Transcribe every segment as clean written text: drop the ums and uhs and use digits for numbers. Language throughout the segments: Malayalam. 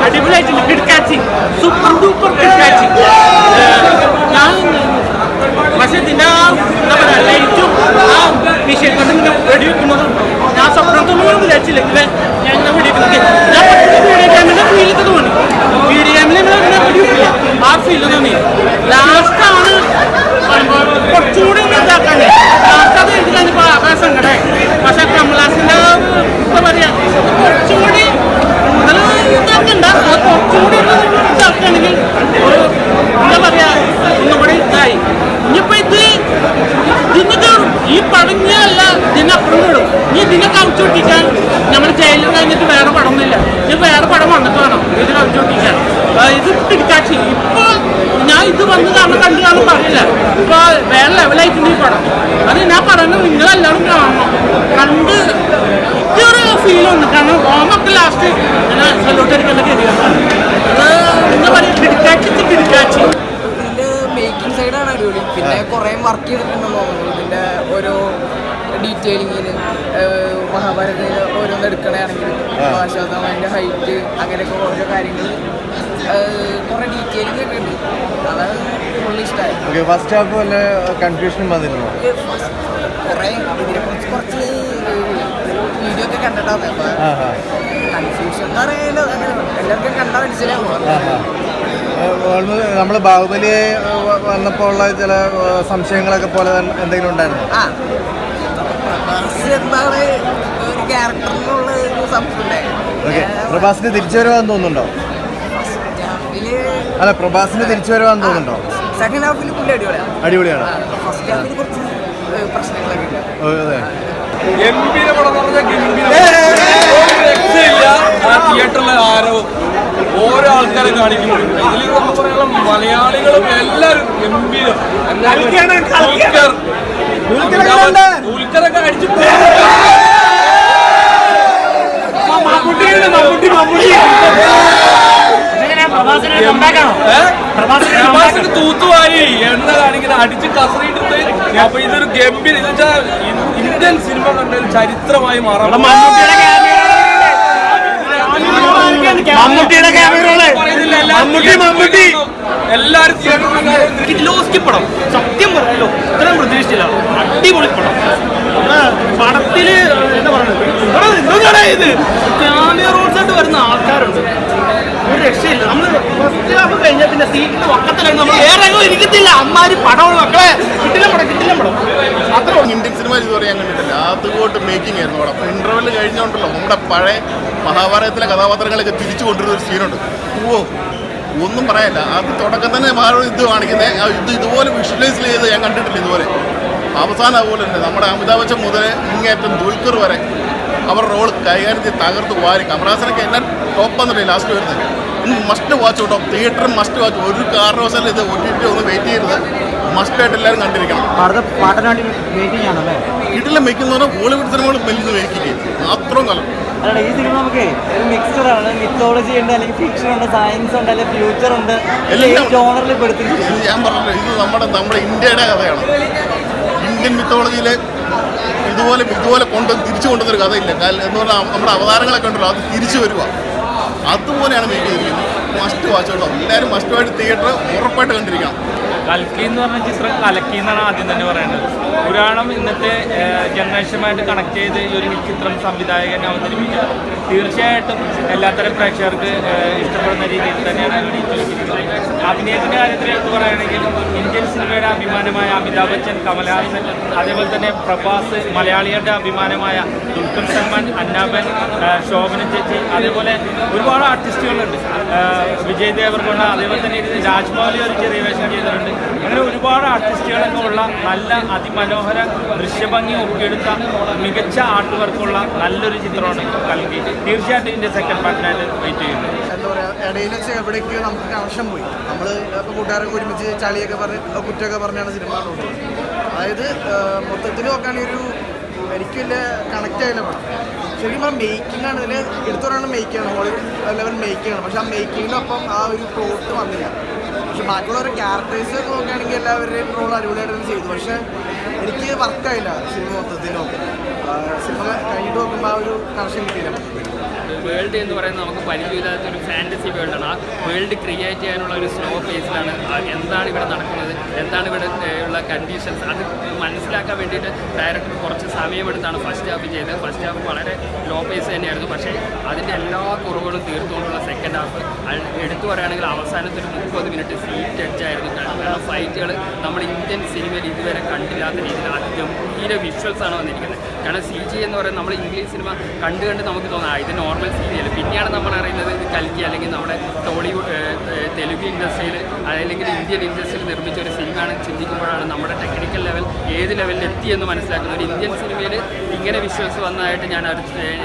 അടിപൊളിയായിട്ടുണ്ട്. കിടക്കാച്ചി, സൂപ്പർ ഡൂപ്പർ കിടക്കാച്ചി. ഞാൻ പക്ഷെ ഇതിൻ്റെ എന്താ പറയുക ലൈറ്റും ആ വിഷയം കൊണ്ട് ഇങ്ങനെ വെടിവെക്കുന്നതും ഞാൻ സ്വപ്നത്തൊന്നും വിചാരിച്ചില്ല ഇങ്ങനെ ഞാൻ ഇങ്ങനെ വെടിവെക്കുന്നത്. ഞാൻ വീഡിയോ ഗെയിമിൻ്റെ ഫീലൊക്കെ തോന്നി. വീഡിയോ ഗെയിമിൽ ഇങ്ങനെ വെടിവെക്കില്ല ആ ഫീല് തോന്നി. ലാസ്റ്റാണ് കുറച്ചുകൂടി ഇതാക്കാൻ ലാസ്റ്റ് അത് എനിക്ക് കഴിഞ്ഞപ്പോൾ ആകാശ സങ്കടമായി. പക്ഷെ കമലാസിൻ്റെ എന്താ പറയുക കുറച്ചുകൂടി കൂടുതൽ ഇതാക്കണ്ട, കുറച്ചുകൂടി ഇതാക്കുകയാണെങ്കിൽ ഒരു എന്താ പറയുക ഒന്നുകൂടി ഇതായി. ഇനിയിപ്പോൾ ഇതിനൊക്കെ ഈ പടഞ്ഞല്ല ഇതിനപ്പുറം വിടും. ഇനി ഇതിനെ കവിച്ചു പൊട്ടിക്കാൻ നമ്മൾ ജയിലിൽ കഴിഞ്ഞിട്ട് വേറെ പടമൊന്നുമില്ല. ഇനി വേറെ പടം വന്നിട്ട് വേണം ഇത് കവിച്ചു പൊട്ടിക്കാൻ. ഇത് കിടക്കാച്ചി ഇപ്പോൾ ഞാൻ ഇത് വന്ന് കാരണം കണ്ടു കാണും പറഞ്ഞില്ല. ഇപ്പോൾ വേറെ ലെവലായിട്ടുണ്ട് ഈ പടം. അത് ഞാൻ പറയുന്നത് നിങ്ങളെല്ലാവരും കാണണം. കണ്ട് ഒരു ഫീലുണ്ട്. കാരണം ഓമൊക്കെ ലാസ്റ്റ് ഇങ്ങനെ സല്യൂട്ട് അടിക്കേണ്ട ഗതിയാണ്. അത് എന്താ പറയുക കിടക്കാച്ചി ഇതിൻ്റെ മേക്കിംഗ് സൈഡാണ് അടിപൊളി. പിന്നെ കുറേ വർക്ക് ചെയ്തിട്ടുണ്ടെന്ന് തോന്നുന്നു ഇതിൻ്റെ ഓരോ ഡീറ്റെയിലിങ്ങിന്. മഹാഭാരതത്തിൽ ഓരോന്ന് എടുക്കണമെങ്കിൽ ഭാഷാതം അതിൻ്റെ ഹൈറ്റ് അങ്ങനെയൊക്കെ ഓരോ കാര്യങ്ങൾ കുറേ ഡീറ്റെയിലിംഗ് ഒക്കെ ഉണ്ട്. അതാണ് ഫുള്ള് ഇഷ്ടമായി. ഫസ്റ്റ് ഹാഫ് വല്ല കൺഫ്യൂഷനും വന്നിരുന്നു. കുറേ ഇതിനെക്കുറിച്ച് കുറച്ച് വീഡിയോ ഒക്കെ കണ്ടിട്ടാണ്. അപ്പോൾ കൺഫ്യൂഷൻ എന്ന് പറയുന്നത് എല്ലാവർക്കും കണ്ടാൽ മനസ്സിലാവും. നമ്മൾ ബാഹുബലി വന്നപ്പോൾ ഉള്ള ചില സംശയങ്ങളൊക്കെ പോലെ എന്തെങ്കിലും ഉണ്ടായിരുന്നു? പ്രഭാസ് എന്താണ് ഒരു ക്യാരക്ടറിനുള്ള ഒരു സംശയം. പ്രഭാസിന് തിരിച്ചു വരുവാന്ന് തോന്നുന്നുണ്ടോ? അല്ല, പ്രഭാസിന് തിരിച്ചു വരുവാന്ന് തോന്നുന്നുണ്ടോ? സെക്കൻഡ് ഹാഫിൽ പുള്ളി അടിപൊളിയാണ്. ഫസ്റ്റ് ഹാഫിൽ കുറച്ച് പ്രശ്നങ്ങളൊക്കെ ഉണ്ട്. ഗംഭീര പടം എന്ന് പറഞ്ഞാൽ രക്ഷയില്ല. ആ തിയേറ്ററിലെ ആരോ ഓരോ ആൾക്കാരെ കാണിക്കുന്നുണ്ട്. ഇതിൽ നമ്മൾ പറയാനുള്ള മലയാളികളും എല്ലാവരും ഗംഭീരം. ഉൽക്കറൊക്കെ അടിച്ചു പ്രഭാസിന് തൂത്തുവാരി എണ്ണ കാണിക്കുന്നത് അടിച്ച് കസറിയിട്ടിട്ട്. അപ്പൊ ഇതൊരു ഗംഭീര എന്ന് വെച്ചാൽ ഇന്ത്യൻ സിനിമ കണ്ട ഒരു ചരിത്രമായി മാറാം. എല്ലാരും പടം സത്യം പറയല്ലോ ഇത്രയും പ്രതീക്ഷിച്ചില്ല. അടിപൊളി പടം. പടത്തില് എന്താ പറയുന്നത് ഇത് ക്യാമിയ റോൾസായിട്ട് വരുന്ന ആൾക്കാരുണ്ട്. ഒരു രക്ഷയില്ല. നമ്മൾ ഫസ്റ്റ് ഹാഫ് കഴിഞ്ഞാൽ പിന്നെ സീറ്റിന്റെ വക്കത്തിലാണ് നമ്മൾ വേറെ ഇരിക്കത്തില്ല. അമ്മാരി പടമുള്ള മക്കളെ കിട്ടില്ല പടം അത്ര ഇന്ത്യൻ സിനിമ ഇതുവരെ ഞാൻ കണ്ടിട്ടില്ല. അതുകൊണ്ട് മേക്കിംഗ് ആയിരുന്നു പടം. ഇന്റർവെൽ കഴിഞ്ഞോണ്ടല്ലോ നമ്മുടെ പഴയ മഹാഭാരതത്തിലെ കഥാപാത്രങ്ങളൊക്കെ തിരിച്ചു കൊണ്ടിരുന്ന ഒരു സീനുണ്ട്. ഒന്നും പറയാനില്ല. അത് തുടക്കം തന്നെ ഇത് കാണിക്കുന്നത് ഇതുപോലെ വിഷ്വലൈസ് ചെയ്ത് ഞാൻ കണ്ടിട്ടില്ല ഇതുപോലെ. അവസാനം അതുപോലെ തന്നെ നമ്മുടെ അമിതാഭ് ബച്ചൻ മുതൽ ഇങ്ങേറ്റം ദുൽഖർ വരെ അവരുടെ റോൾ കൈകാര്യം ചെയ്ത് തകർത്ത് വാരി. കമലഹാസനൊക്കെ എല്ലാം ടോപ്പെന്നല്ലേ ലാസ്റ്റ് വരുന്നത്. മസ്റ്റ് വാച്ച് കേട്ടോ. തിയേറ്ററും മസ്റ്റ് വാച്ച്. ഒരു കാരണവശാലും ഇത് OTT ഒന്ന് വെയിറ്റ് ചെയ്യരുത്. മസ്റ്റായിട്ട് എല്ലാവരും കണ്ടിരിക്കണം. വീട്ടിലെ മേക്കുന്ന പറഞ്ഞാൽ ഹോളിവുഡ് സിനിമകൾ മെല്ലുന്ന മേക്കിക്കും അത്രയും കാലം. ഈ സിനിമ നമുക്ക് ഒരു മിക്സ്ചറാണ്. മിത്തോളജി ഉണ്ട്, അല്ലെങ്കിൽ ഫിക്ഷൻ ഉണ്ട്, സയൻസ് ഉണ്ട്, അല്ലെങ്കിൽ ഫ്യൂച്ചർ ഉണ്ട്. ജോണറിൽ പെടുത്തിട്ടുണ്ട്. ഞാൻ പറഞ്ഞില്ല, ഇത് നമ്മുടെ ഇന്ത്യയുടെ കഥയാണ്. ഇന്ത്യൻ മിത്തോളജിയിലെ ഇതുപോലെ തിരിച്ചു കൊണ്ടുവന്നൊരു കഥയില്ല. എന്ന് പറഞ്ഞാൽ നമ്മുടെ അവതാരങ്ങളൊക്കെ ഉണ്ടല്ലോ, അത് തിരിച്ചു വരിക. അതുപോലെയാണ് മേക്ക് ചെയ്തിരിക്കുന്നത്. മസ്റ്റ് വാച്ച് കേട്ടോ. എല്ലാവരും മസ്റ്റുമായിട്ട് തിയേറ്റർ ഉറപ്പായിട്ട് കണ്ടിരിക്കണം. കൽക്കി എന്ന് പറഞ്ഞ ചിത്രം കലക്കി എന്നാണ് ആദ്യം തന്നെ പറയേണ്ടത്. പുരാണം ഇന്നത്തെ ജനറേഷനുമായിട്ട് കണക്ട് ചെയ്ത് ഈ ഒരു ചിത്രം സംവിധായകൻ അവതരിപ്പിക്കുക. തീർച്ചയായിട്ടും എല്ലാത്തരം പ്രേക്ഷകർക്ക് ഇഷ്ടപ്പെടുന്ന രീതിയിൽ തന്നെയാണ് അഭിനയിച്ചിരിക്കുന്നത്. അഭിനയത്തിൻ്റെ കാര്യത്തിൽ എടുത്ത് പറയുകയാണെങ്കിൽ ഇന്ത്യൻ സിനിമയുടെ അഭിമാനമായ അമിതാഭ് ബച്ചൻ, കമലഹാസൻ, അതേപോലെ തന്നെ പ്രഭാസ്, മലയാളികളുടെ അഭിമാനമായ ദുൽഖർ സൽമാൻ, അന്നാബൻ, ശോഭന ചേച്ചി, അതേപോലെ ഒരുപാട് ആർട്ടിസ്റ്റുകളുണ്ട്. വിജയ് ദേവർകൊണ്ട, അതേപോലെ തന്നെ ഇത് രാജ്മൗലി ഒരു ചെറിയ വേഷം ചെയ്തിട്ടുണ്ട്. അങ്ങനെ ഒരുപാട് ആർട്ടിസ്റ്റുകളൊക്കെ ഉള്ള നല്ല അതിമനോഹര ദൃശ്യഭംഗി ഒപ്പിയെടുത്ത മികച്ച ആർട്ട് വർക്കുള്ള നല്ലൊരു ചിത്രമാണ് കൽക്കി. തീർച്ചയായിട്ടും ഇതിൻ്റെ സെക്കൻഡ് പാർട്ടിനായിട്ട് വെയിറ്റ് ചെയ്യുന്നു. എന്താ പറയുക, ഇടയിൽ വെച്ച് എവിടേക്ക് നമുക്ക് കണക്ഷൻ പോയി. നമ്മൾ ഇപ്പോൾ കൂട്ടുകാരൊക്കെ ഒരുമിച്ച് ചളിയൊക്കെ പറഞ്ഞ് കുറ്റമൊക്കെ പറഞ്ഞാണ് സിനിമ നോക്കുന്നത്. അതായത് മൊത്തത്തിൽ നോക്കുകയാണെങ്കിൽ എനിക്ക് വലിയ കണക്റ്റ് ആയില്ല പടം. ശരിക്കും പറഞ്ഞാൽ മേക്കിംഗ് ആണ് ഇതിൽ എടുത്തു പറയുന്നത്. മേക്കിംഗ് ആണ്, ഹോളിവുഡ് ലെവൽ മേക്കിംഗ് ആണ്. പക്ഷെ ആ മേക്കിങ്ങിനൊപ്പം ആ ഒരു പ്ലോട്ട് വന്നില്ല. പക്ഷെ ബാക്കിയുള്ളവരുടെ ക്യാരക്ടേഴ്സ് നോക്കുകയാണെങ്കിൽ എല്ലാവരുടെയും റോൾ അടിപൊളിയായിട്ട് ചെയ്തു. പക്ഷെ എനിക്ക് വർക്കായില്ല സിനിമ മൊത്തത്തിൽ നോക്കും. സിനിമ കഴിഞ്ഞിട്ട് നോക്കുമ്പോൾ ആ ഒരു കണക്ഷൻ കിട്ടിയില്ല. വേൾഡ് എന്ന് പറയുന്നത് നമുക്ക് പരിചയമില്ലാത്ത ഒരു ഫാൻറ്റസി വേൾഡാണ്. ആ വേൾഡ് ക്രിയേറ്റ് ചെയ്യാനുള്ള ഒരു സ്ലോ പേസിലാണ് എന്താണ് ഇവിടെ നടക്കുന്നത്, എന്താണ് ഇവിടെ ഉള്ള കണ്ടീഷൻസ്, അത് മനസ്സിലാക്കാൻ വേണ്ടിയിട്ട് ഡയറക്ടർ കുറച്ച് സമയമെടുത്താണ് ഫസ്റ്റ് ഹാഫ് ചെയ്തത്. ഫസ്റ്റ് ഹാഫ് വളരെ ലോ പേസ് തന്നെയായിരുന്നു. പക്ഷേ അതിൻ്റെ എല്ലാ കുറവുകളും തീർത്തുകൊണ്ടുള്ള സെക്കൻഡ് ഹാഫ് എടുത്തു പറയുകയാണെങ്കിൽ അവസാനത്തെ ഒരു 30 മിനിറ്റ് സീറ്റ് ടച്ചായിരുന്നു. ഫൈറ്റുകൾ നമ്മൾ ഇന്ത്യൻ സിനിമയിൽ ഇതുവരെ കണ്ടില്ലാത്ത രീതിയിൽ ഗംഭീര വിഷ്വൽസാണ് വന്നിരിക്കുന്നത്. കാരണം CG എന്ന് പറയുന്നത് നമ്മൾ ഇംഗ്ലീഷ് സിനിമ കണ്ട് നമുക്ക് തോന്നാം ഇത് നോർമൽ സീരിയൽ. പിന്നെയാണ് നമ്മൾ അറിയുന്നത് ഇത് കൽക്കി അല്ലെങ്കിൽ നമ്മുടെ ടോളിവുഡ് തെലുങ്ക് ഇൻഡസ്ട്രിയിൽ അല്ലെങ്കിൽ ഇന്ത്യൻ ഇൻഡസ്ട്രിയിൽ നിർമ്മിച്ച ഒരു സിനിമയാണെന്ന് ചിന്തിക്കുമ്പോഴാണ് നമ്മുടെ ടെക്നിക്കൽ ലെവൽ ഏത് ലെവലിൽ എത്തിയെന്ന് മനസ്സിലാക്കുന്നത്. ഒരു ഇന്ത്യൻ സിനിമയിൽ ഇങ്ങനെ വിഷ്വൽസ് വന്നതായിട്ട് ഞാൻ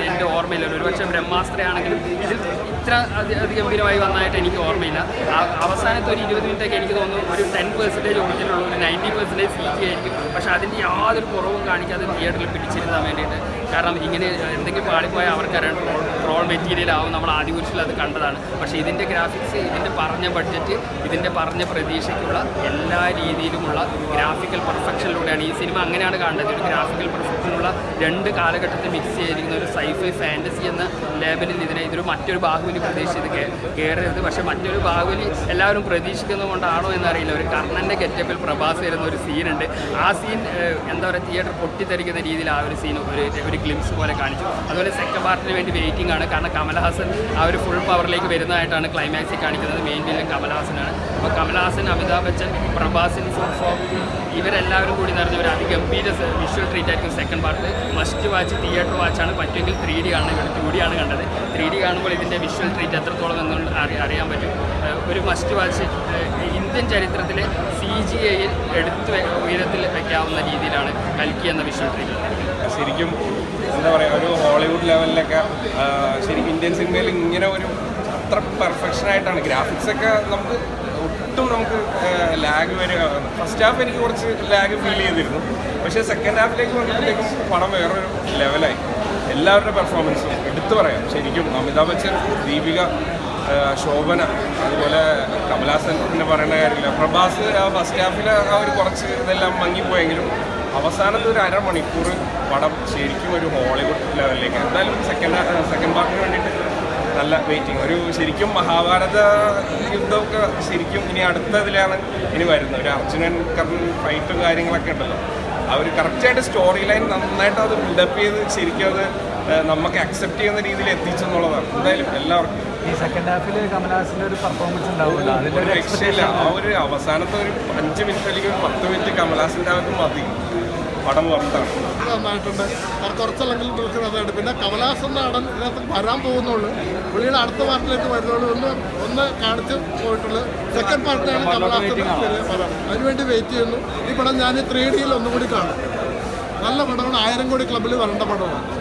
എൻ്റെ ഓർമ്മയില്ല. ഒരുപക്ഷെ ബ്രഹ്മാസ്ത്ര ആണെങ്കിലും ഇതിൽ ഇത്ര അതിഗംഭീരമായി വന്നതായിട്ട് എനിക്ക് ഓർമ്മയില്ല. അവസാനത്തെ ഒരു 20 മിനിറ്റൊക്കെ എനിക്ക് തോന്നുന്നു ഒരു 10% ഒറിജിനുള്ള ഒരു 90% CG ആയിരിക്കും. പക്ഷേ അതിൻ്റെ യാതൊരു കുറവും കാണിക്കാതെ തിയേറ്ററിൽ പിടിച്ചിരുത്താൻ വേണ്ടിയിട്ട്. കാരണം ഇങ്ങനെ എന്തെങ്കിലും പാളിപ്പോയാൽ അവർക്കറിയാം ട്രോൾ മെറ്റീരിയൽ ആവും. നമ്മൾ ആദ്യ കുറിച്ചിൽ അത് കണ്ടതാണ്. പക്ഷേ ഇതിൻ്റെ ഗ്രാഫിക്സ്, ഇതിൻ്റെ പറഞ്ഞ ബഡ്ജറ്റ്, ഇതിൻ്റെ പറഞ്ഞ പ്രതീക്ഷയ്ക്കുള്ള എല്ലാ രീതിയിലുമുള്ള ഗ്രാഫിക്കൽ പെർഫെക്ഷനിലൂടെയാണ് ഈ സിനിമ അങ്ങനെയാണ് കാണേണ്ടത്. ഒരു ഗ്രാഫിക്കൽ പെർഫെക്ഷനുള്ള 2 കാലഘട്ടത്തെ മിക്സ് ചെയ്തിരിക്കുന്ന ഒരു സൈഫൈ ഫാൻറ്റസി എന്ന ലേബലിൽ ഇതൊരു മറ്റൊരു ബാഹുബലി പ്രതീക്ഷിച്ചത് കയറരുത്. പക്ഷേ മറ്റൊരു ബാഹുബലി എല്ലാവരും പ്രതീക്ഷിക്കുന്നത് കൊണ്ടാണോ എന്നറിയില്ല. ഒരു കർണൻ്റെ ഗെറ്റപ്പിൽ പ്രഭാസ് വരുന്ന ഒരു സീനുണ്ട്. ആ സീൻ എന്താ പറയുക തിയേറ്റർ പൊട്ടിത്തെറിക്കുന്ന രീതിയിൽ ആ ഒരു സീൻ ഒരു ഗ്ലിംസ് പോലെ കാണിച്ചു. അതുപോലെ സെക്കൻഡ് പാർട്ടിന് വേണ്ടി വെയിറ്റിംഗ് ആണ്. കാരണം കമൽഹാസൻ ആ ഒരു ഫുൾ പവറിലേക്ക് വരുന്നതായിട്ടാണ് ക്ലൈമാക്സിൽ കാണിക്കുന്നത്. മെയിൻ വില്ലൻ കമൽഹാസനാണ്. അപ്പോൾ കമൽഹാസൻ, അമിതാഭ് ബച്ചൻ, പ്രഭാസിൻ, ഫുൾ ഫോം ഇവരെല്ലാവരും കൂടി നിറഞ്ഞ ഒരു അതിഗംഭീര വിഷ്വൽ ട്രീറ്റ് ആയിരിക്കും second part. Must watch, theatre വാച്ചാണ്. പറ്റുമെങ്കിൽ 3D കാണണം. ഇവിടെ 2D ആണ് കണ്ടത്. 3D കാണുമ്പോൾ ഇതിൻ്റെ വിഷ്വൽ ട്രീറ്റ് എത്രത്തോളം എന്നുകൊണ്ട് അറിയാൻ പറ്റും. ഒരു മസ്റ്റ് വാച്ച്. ഇന്ത്യൻ ചരിത്രത്തിലെ CGIയിൽ എടുത്ത് ഉയരത്തിൽ വയ്ക്കാവുന്ന രീതിയിലാണ് കൽക്കി എന്ന വിഷ്വൽ ട്രീറ്റ്. ശരിക്കും എന്താ പറയുക, ഒരു ഹോളിവുഡ് ലെവലിലൊക്കെ ശരിക്കും ഇന്ത്യൻ സിനിമയിൽ ഇങ്ങനെ ഒരു അത്ര പെർഫെക്ഷനായിട്ടാണ് ഗ്രാഫിക്സൊക്കെ നമുക്ക് ലാഗ് വരിക. ഫസ്റ്റ് ഹാഫ് എനിക്ക് കുറച്ച് ലാഗ് ഫീൽ ചെയ്തിരുന്നു. പക്ഷേ സെക്കൻഡ് ഹാഫിലേക്ക് വന്നപ്പോഴത്തേക്കും പടം വേറൊരു ലെവലായി. എല്ലാവരുടെ പെർഫോമൻസും എടുത്തു പറയാം. ശരിക്കും അമിതാഭ് ബച്ചൻ, ദീപിക, ശോഭന, അതുപോലെ കമൽഹാസൻ പിന്നെ പറയുന്ന കാര്യമില്ല. പ്രഭാസ് ഫസ്റ്റ് ഹാഫിൽ ആ ഒരു കുറച്ച് ഇതെല്ലാം മങ്ങിപ്പോയെങ്കിലും അവസാനത്തെ ഒരു അരമണിക്കൂർ പടം ശരിക്കും ഒരു ഹോളിവുഡ് ലെവലിലേക്ക്. എന്തായാലും സെക്കൻഡ് പാർട്ടിന് വേണ്ടിയിട്ട് നല്ല വെയിറ്റിംഗ്. ഒരു ശരിക്കും മഹാഭാരത യുദ്ധമൊക്കെ ശരിക്കും ഇനി അടുത്തതിലാണ് ഇനി വരുന്നത്. ഒരു അർജുനൻ കർണൻ ഫൈറ്റും കാര്യങ്ങളൊക്കെ ഉണ്ടല്ലോ. ആ ഒരു കറക്റ്റായിട്ട് സ്റ്റോറി ലൈൻ നന്നായിട്ട് അത് ബിൽഡപ്പ് ചെയ്ത് ശരിക്കും അത് നമുക്ക് അക്സെപ്റ്റ് ചെയ്യുന്ന രീതിയിൽ എത്തിച്ചെന്നുള്ളതാണ്. എന്തായാലും എല്ലാവർക്കും ഈ സെക്കൻഡ് ഹാഫിൽ കമൽഹാസൻ്റെ ഒരു പെർഫോമൻസ് ഉണ്ടാവില്ല. അതിൻ്റെ ഒരു രക്ഷയില്ല. ആ ഒരു അവസാനത്തെ ഒരു 5 മിനിറ്റ് അല്ലെങ്കിൽ 10 മിനിറ്റ് കമൽഹാസൻ്റെ അകത്ത് മതി. പടം പുറത്താണ്. നന്നായിട്ടുണ്ട്. കുറച്ചല്ലെങ്കിലും നന്നായിട്ട്. പിന്നെ കമൽഹാസൻ നടൻ ഇതിനകത്ത് വരാൻ പോകുന്നുള്ളൂ. പുള്ളിയുടെ അടുത്ത പാർട്ടിലേക്ക് വരുന്നുള്ളൂ. ഒന്ന് കാണിച്ച് പോയിട്ടുള്ളൂ. സെക്കൻഡ് പാർട്ടിയാണ് കമൽഹാസൻ വരാം. അതിനുവേണ്ടി വെയിറ്റ് ചെയ്യുന്നു. ഈ പടം ഞാൻ 3Dയിൽ ഒന്നും കൂടി കാണും. നല്ല പടമാണ്. 1000 കോടി ക്ലബ്ബിൽ വരേണ്ട പടമാണ്.